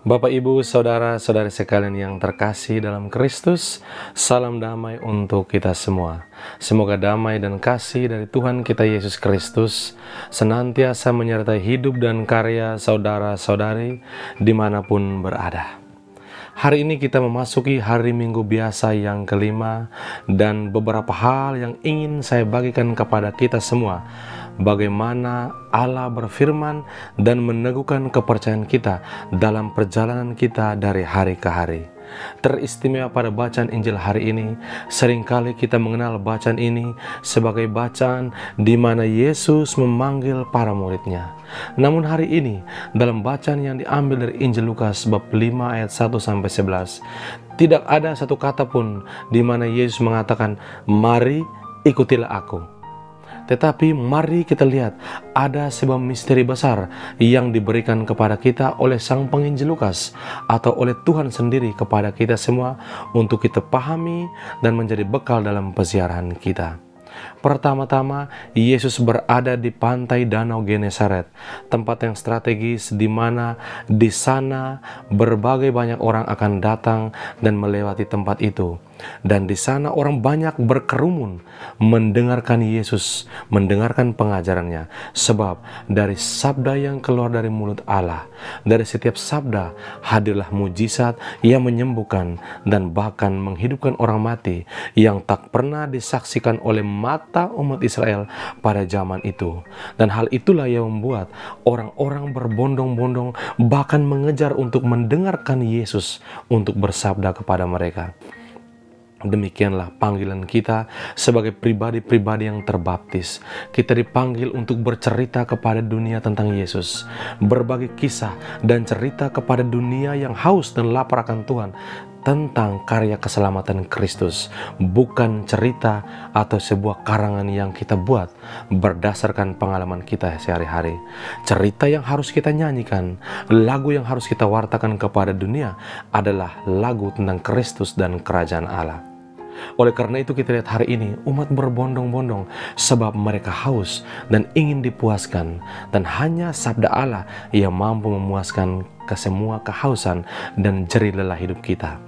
Bapak, Ibu, Saudara-saudari sekalian yang terkasih dalam Kristus, salam damai untuk kita semua. Semoga damai dan kasih dari Tuhan kita Yesus Kristus senantiasa menyertai hidup dan karya saudara-saudari dimanapun berada. Hari ini kita memasuki hari Minggu biasa yang kelima, dan beberapa hal yang ingin saya bagikan kepada kita semua, bagaimana Allah berfirman dan meneguhkan kepercayaan kita dalam perjalanan kita dari hari ke hari. Teristimewa pada bacaan Injil hari ini, seringkali kita mengenal bacaan ini sebagai bacaan di mana Yesus memanggil para muridnya. Namun hari ini, dalam bacaan yang diambil dari Injil Lukas bab 5 ayat 1-11, tidak ada satu kata pun di mana Yesus mengatakan, "Mari, ikutilah aku." Tetapi mari kita lihat, ada sebuah misteri besar yang diberikan kepada kita oleh Sang Penginjil Lukas atau oleh Tuhan sendiri kepada kita semua untuk kita pahami dan menjadi bekal dalam peziarahan kita. Pertama-tama, Yesus berada di pantai Danau Genesaret, tempat yang strategis di mana di sana berbagai banyak orang akan datang dan melewati tempat itu. Dan di sana orang banyak berkerumun mendengarkan Yesus, mendengarkan pengajarannya. Sebab dari sabda yang keluar dari mulut Allah, dari setiap sabda hadirlah mujizat yang menyembuhkan dan bahkan menghidupkan orang mati yang tak pernah disaksikan oleh mata umat Israel pada zaman itu. Dan hal itulah yang membuat orang-orang berbondong-bondong bahkan mengejar untuk mendengarkan Yesus untuk bersabda kepada mereka. Demikianlah panggilan kita sebagai pribadi-pribadi yang terbaptis. Kita dipanggil untuk bercerita kepada dunia tentang Yesus, berbagi kisah dan cerita kepada dunia yang haus dan lapar akan Tuhan tentang karya keselamatan Kristus, bukan cerita atau sebuah karangan yang kita buat berdasarkan pengalaman kita sehari-hari. Cerita yang harus kita nyanyikan, lagu yang harus kita wartakan kepada dunia adalah lagu tentang Kristus dan kerajaan Allah. Oleh karena itu kita lihat hari ini umat berbondong-bondong sebab mereka haus dan ingin dipuaskan, dan hanya sabda Allah yang mampu memuaskan ke semua kehausan dan jerih lelah hidup kita.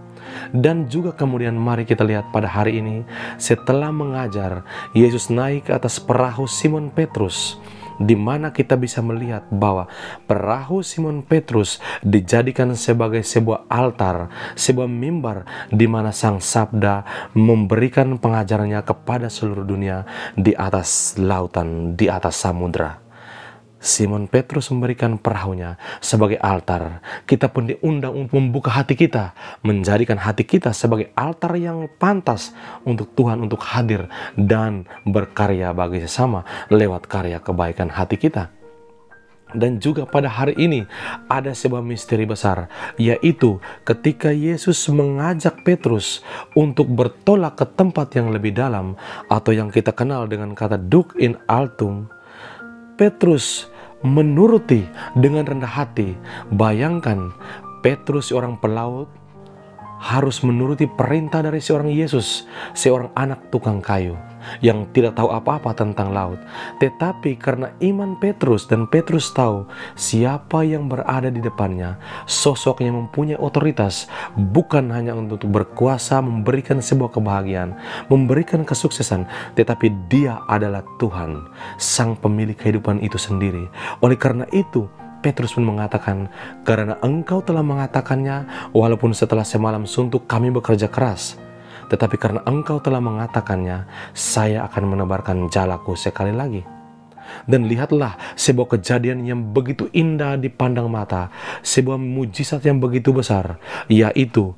Dan juga kemudian mari kita lihat pada hari ini, setelah mengajar, Yesus naik ke atas perahu Simon Petrus, di mana kita bisa melihat bahwa perahu Simon Petrus dijadikan sebagai sebuah altar, sebuah mimbar di mana Sang Sabda memberikan pengajarannya kepada seluruh dunia di atas lautan, di atas samudra. Simon Petrus memberikan perahunya sebagai altar. Kita pun diundang untuk membuka hati kita, menjadikan hati kita sebagai altar yang pantas untuk Tuhan untuk hadir dan berkarya bagi sesama lewat karya kebaikan hati kita. Dan juga pada hari ini ada sebuah misteri besar, yaitu ketika Yesus mengajak Petrus untuk bertolak ke tempat yang lebih dalam atau yang kita kenal dengan kata Duc in altum. Petrus menuruti dengan rendah hati. Bayangkan, Petrus seorang pelaut harus menuruti perintah dari seorang Yesus, seorang anak tukang kayu yang tidak tahu apa-apa tentang laut. Tetapi karena iman Petrus, dan Petrus tahu siapa yang berada di depannya, sosok yang mempunyai otoritas, bukan hanya untuk berkuasa memberikan sebuah kebahagiaan, memberikan kesuksesan, tetapi dia adalah Tuhan, sang pemilik kehidupan itu sendiri. Oleh karena itu Petrus pun mengatakan, "Karena engkau telah mengatakannya, walaupun setelah semalam suntuk kami bekerja keras, tetapi karena engkau telah mengatakannya, saya akan menebarkan jalaku sekali lagi." Dan lihatlah sebuah kejadian yang begitu indah dipandang mata, sebuah mujizat yang begitu besar, yaitu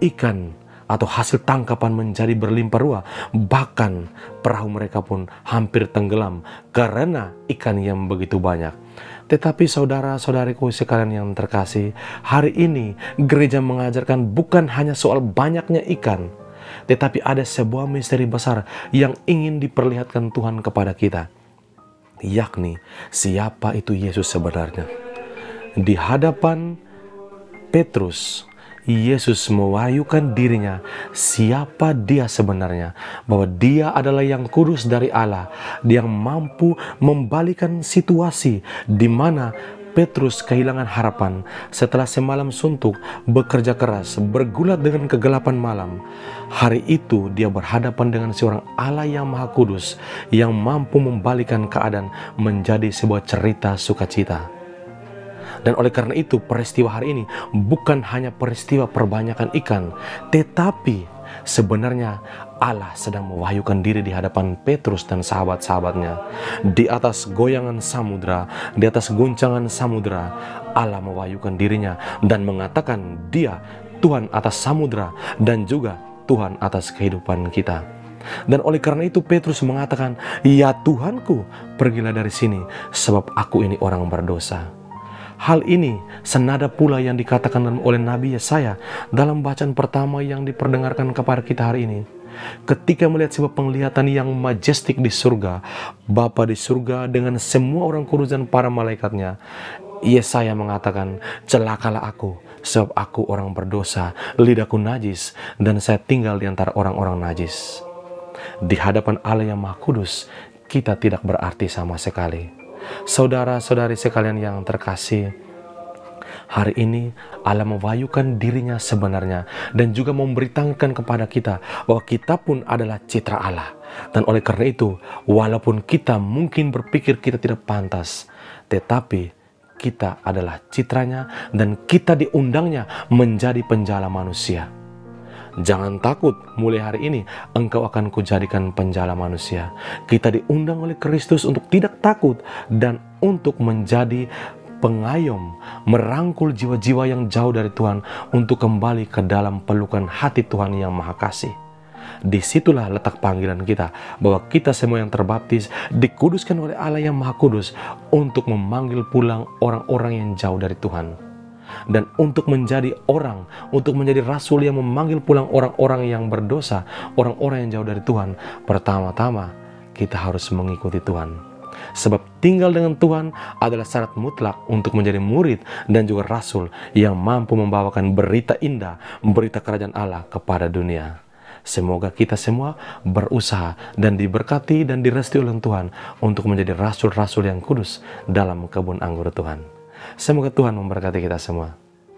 ikan atau hasil tangkapan menjadi berlimpah ruah. Bahkan perahu mereka pun hampir tenggelam karena ikan yang begitu banyak. Tetapi saudara-saudariku sekalian yang terkasih, hari ini gereja mengajarkan bukan hanya soal banyaknya ikan, tetapi ada sebuah misteri besar yang ingin diperlihatkan Tuhan kepada kita, yakni siapa itu Yesus sebenarnya. Di hadapan Petrus, Yesus mewahyukan dirinya, siapa dia sebenarnya, bahwa dia adalah yang kudus dari Allah, yang mampu membalikan situasi di mana Petrus kehilangan harapan setelah semalam suntuk, bekerja keras, bergulat dengan kegelapan malam. Hari itu dia berhadapan dengan seorang Allah yang Maha Kudus, yang mampu membalikan keadaan menjadi sebuah cerita sukacita. Dan oleh karena itu, peristiwa hari ini bukan hanya peristiwa perbanyakan ikan, tetapi sebenarnya Allah sedang mewahyukan diri di hadapan Petrus dan sahabat-sahabatnya. Di atas goyangan samudra, di atas guncangan samudra, Allah mewahyukan dirinya dan mengatakan Dia Tuhan atas samudra dan juga Tuhan atas kehidupan kita. Dan oleh karena itu Petrus mengatakan, "Ya Tuhanku, pergilah dari sini, sebab aku ini orang berdosa." Hal ini senada pula yang dikatakan oleh Nabi Yesaya dalam bacaan pertama yang diperdengarkan kepada kita hari ini. Ketika melihat sebuah penglihatan yang majestik di surga, Bapa di surga dengan semua orang kudus dan para malaikatnya, Yesaya mengatakan, "Celakalah aku, sebab aku orang berdosa, lidahku najis, dan saya tinggal di antara orang-orang najis." Di hadapan Allah yang Maha Kudus, kita tidak berarti sama sekali. Saudara-saudari sekalian yang terkasih, hari ini Allah mewahyukan dirinya sebenarnya dan juga memberitahukan kepada kita bahwa kita pun adalah citra Allah. Dan oleh karena itu, walaupun kita mungkin berpikir kita tidak pantas, tetapi kita adalah citranya dan kita diundangnya menjadi penjala manusia. Jangan takut, mulai hari ini engkau akan kujadikan penjala manusia. Kita diundang oleh Kristus untuk tidak takut dan untuk menjadi pengayom, merangkul jiwa-jiwa yang jauh dari Tuhan untuk kembali ke dalam pelukan hati Tuhan yang Maha Kasih. Disitulah letak panggilan kita, bahwa kita semua yang terbaptis dikuduskan oleh Allah yang Maha Kudus untuk memanggil pulang orang-orang yang jauh dari Tuhan. Dan untuk menjadi orang, untuk menjadi rasul yang memanggil pulang orang-orang yang berdosa, orang-orang yang jauh dari Tuhan, pertama-tama kita harus mengikuti Tuhan. Sebab tinggal dengan Tuhan adalah syarat mutlak untuk menjadi murid dan juga rasul yang mampu membawakan berita indah, berita kerajaan Allah kepada dunia. Semoga kita semua berusaha dan diberkati dan direstui oleh Tuhan untuk menjadi rasul-rasul yang kudus dalam kebun anggur Tuhan. Semoga Tuhan memberkati kita semua.